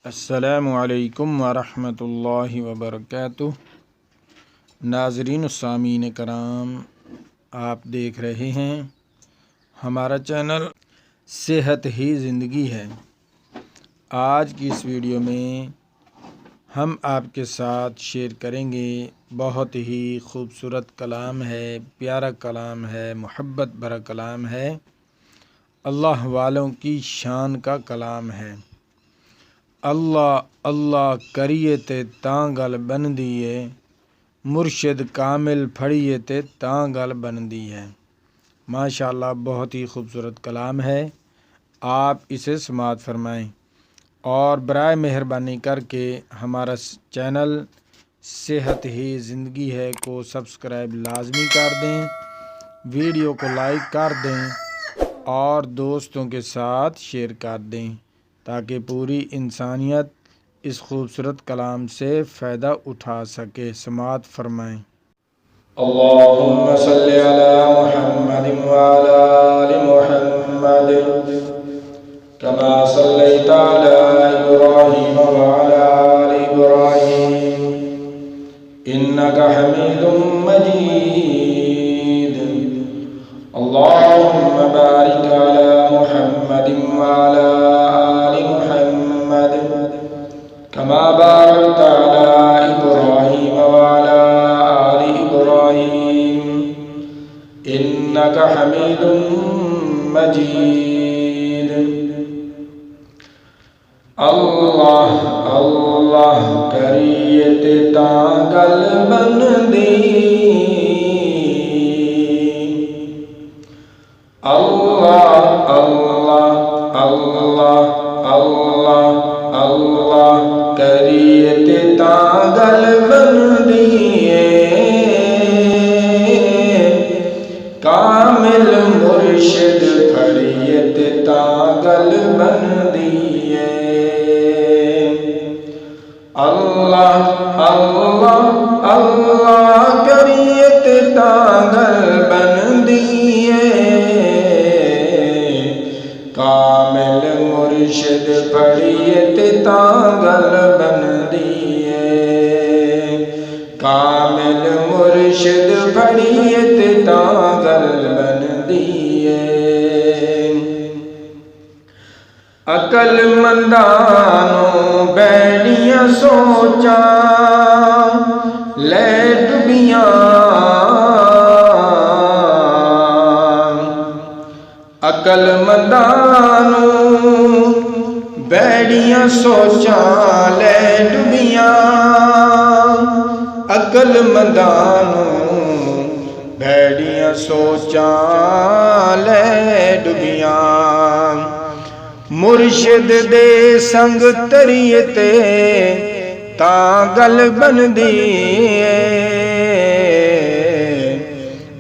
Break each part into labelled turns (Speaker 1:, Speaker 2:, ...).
Speaker 1: अस्सलामु अलैकुम वरहमतुल्लाहि वबरकातुह। नाज़रीन सामीन कराम, आप देख रहे हैं हमारा चैनल सेहत ही ज़िंदगी है। आज की इस वीडियो में हम आपके साथ शेयर करेंगे, बहुत ही खूबसूरत कलाम है, प्यारा कलाम है, मोहब्बत भरा कलाम है, अल्लाह वालों की शान का कलाम है। अल्लाह अल्लाह करिए ते तां गल बनदी है, मुर्शिद कामिल फड़िए ते तां गल बनदी है। माशाअल्लाह, बहुत ही खूबसूरत कलाम है। आप इसे समाअत फरमाएं और बराए मेहरबानी करके हमारा चैनल सेहत ही ज़िंदगी है को सब्सक्राइब लाजमी कर दें, वीडियो को लाइक कर दें और दोस्तों के साथ शेयर कर दें ताकि पूरी इंसानियत इस खूबसूरत कलाम से फ़ायदा उठा सके। समाअत फरमाएं। अल्लाहुम्मा सल्लि अला मुहम्मदिन व अला आलि मुहम्मद कमा सल्लैता अला इब्राहीम व अला आलि इब्राहीम इन्नका हमीदुम मजीद। अल्लाहुम्मा बारिक अला मुहम्मदिन व अला आलि मुहम्मद कमा बारकता अला इब्राहीम व अला आलि इब्राहीम इन्नका हमीदुम मजीद। अल्लाह अल्लाह करिए ते तां गल बनदी, अल्लाह अल्लाह अल्लाह अल्लाह अल्लाह करिए ते तां गल बनदी है, कामिल मुर्शिद फड़िए ते तां गल बनदी है। अल्लाह अल्लाह अल्लाह करिए ते तां गल बनदी है, कामिल मुर्शिद फड़िए ते तां गल बनदी है, कामिल मुर्शिद फड़िए ते तां गल बनदी है। अकलमंदानों बैठियां सोचां ले डुबियां, अकलमंदानों बैठियां सोचां ले डुबियां, अकलमंदानों बैठियां सोचां ले डुबियां, मुर्शिद दे संग तरिए ते तां गल बनदी है,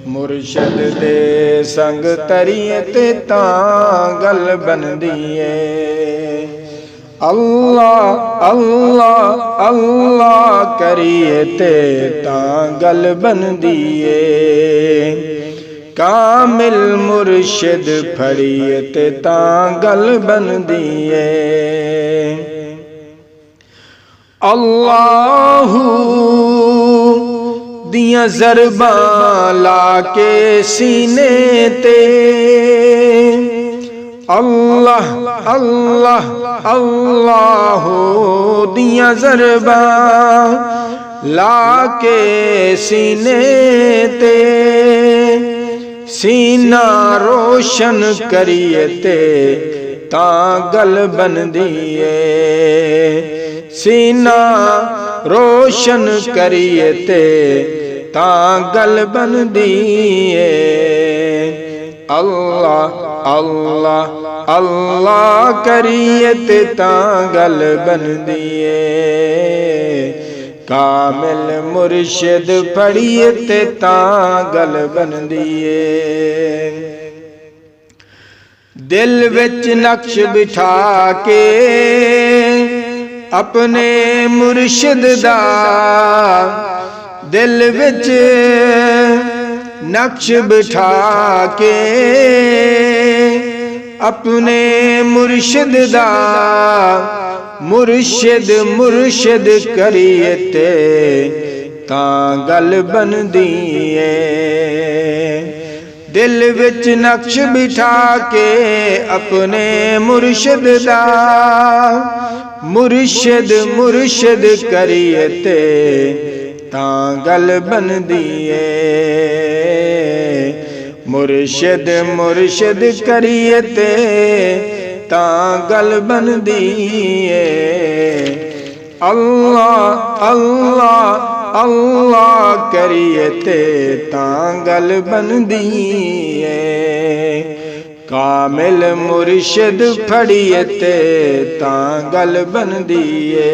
Speaker 1: मुर्शिद दे संग तरिए ते तां गल बनदी है। अल्लाह अल्लाह अल्लाह करिए ते तां गल बनदी है, कामिल मुर्शिद फड़िए ते तां गल बनदी है। अल्लाहू दियां ज़रबां लाके सीने ते, अल्लाह अल्लाह अल्लाहू दियां ज़रबां लाके सीने ते, सीना रोशन करिए ते तां गल बनदी है, सीना रोशन करिए ते तां गल बनदी है। अल्लाह अल्लाह अल्लाह करिए ते तां गल बनदी है, कामिल मुर्शिद फड़िए ते तां गल बनदी है। दिल विच नक्श बिठा के अपने मुर्शिद दा, दिल विच नक्श बिठा के अपने मुर्शिद दा मुर्शिद मुर्शिद करिए ते तां गल बनदी है। दिल विच नक्श बिठा के अपने मुर्शिद दा मुर्शिद मुर्शिद करिए ते तां गल बनदी है। मुर्शिद मुर्शिद करिए ते तां गल बनदी है। अल्लाह अल्लाह अल्लाह करिए ते तां गल बनदी है। कामिल मुर्शिद फड़िए ते तां गल बनदी है।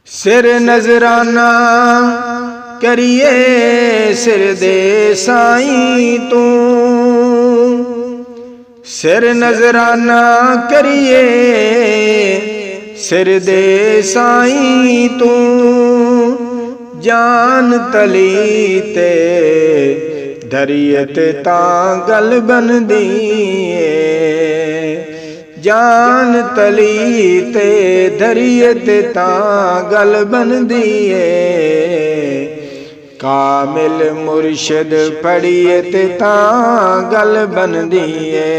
Speaker 1: सिर नजराना करिए सिर दे साईं तू सिर नजराना करिए सिर दे साईं तू जान तली ते धरिए ते तां गल बनदी है। जान तली ते धरिए ते तां गल बनदी है। कामिल मुर्शिद फड़िए ते तां गल बनदी है।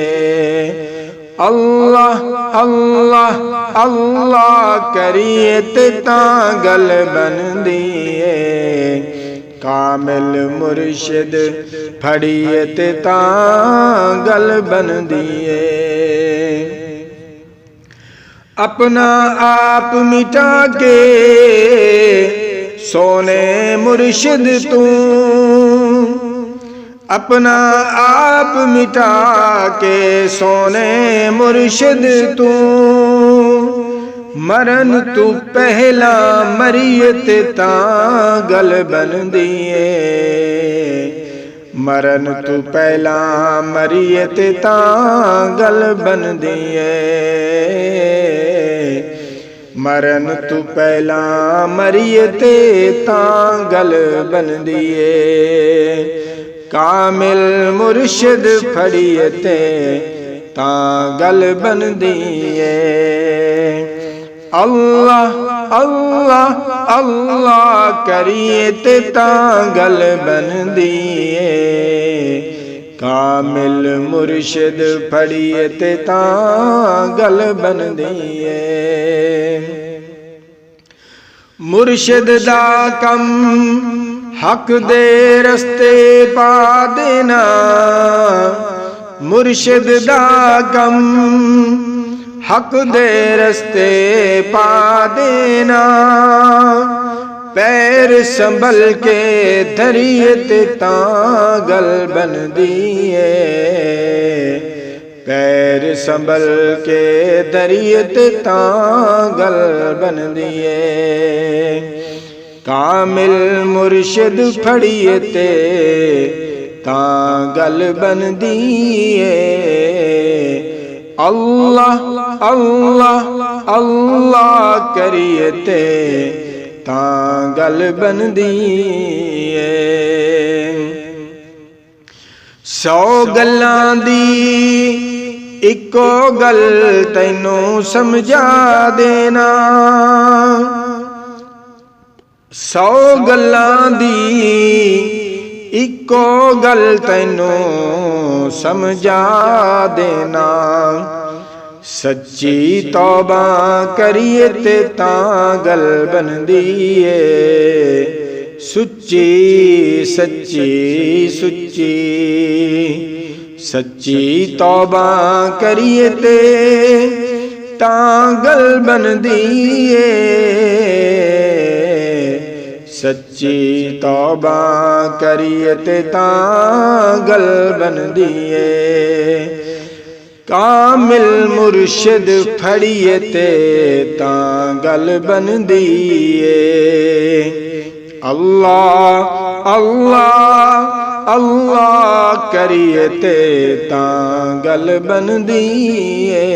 Speaker 1: अल्लाह अल्लाह अल्लाह करिए ते तां गल बनदी है। कामिल मुर्शिद फड़िए ते तां गल बनदी है। अपना आप मिटा के सोने मुर्शिद तू अपना आप मिटा के सोने मुर्शिद तू मरन तू पहला मरिए ते तां गल बनदी है। मरन तू पहला मरिए ते तां गल बनदी है। मरन तू पहला मरिए ते तां गल बनदी है। कामिल मुर्शिद फड़िए ते तां गल बनदी है। अल्लाह अल्लाह अल्लाह करिए ते तां गल बनदी है। कामिल मुर्शिद फड़िए ते तां गल बनदी है। मुर्शिद दा कम हक दे रस्ते पा देना मुर्शिद दा कम हक दे रस्ते पा देना। पैर संभल के धरिए ते तां गल बनदी है। पैर संभल के धरिए ते तां गल बनदी है। कामिल मुर्शिद फड़िए ते तां गल बनदी है। अल्लाह अल्लाह अल्लाह करिए ते तां गल बनदी है। 100 गल्लां दी इको गल तैनू समझा देना। 100 गल्लां दी इको गल तैनू समझा देना। सच्ची तौबा करिए ते तां गल बनदी है। सुच्ची सच्ची सुच्ची सच्ची तौबा करिए ते तां गल बनदी है। सच्ची तौबा करिए ते तां गल बनदी है। कामिल मुर्शिद फड़िए ते तां गल बनदी है। अल्लाह अल्लाह अल्लाह करिए ते तां गल बनदी है।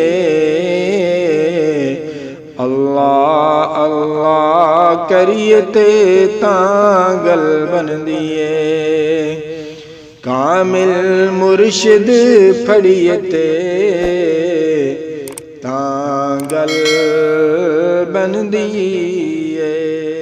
Speaker 1: अल्लाह अल्लाह करिए ते तां गल बनदी है। कामिल मुर्शिद फड़िए ते तां गल बनदी है।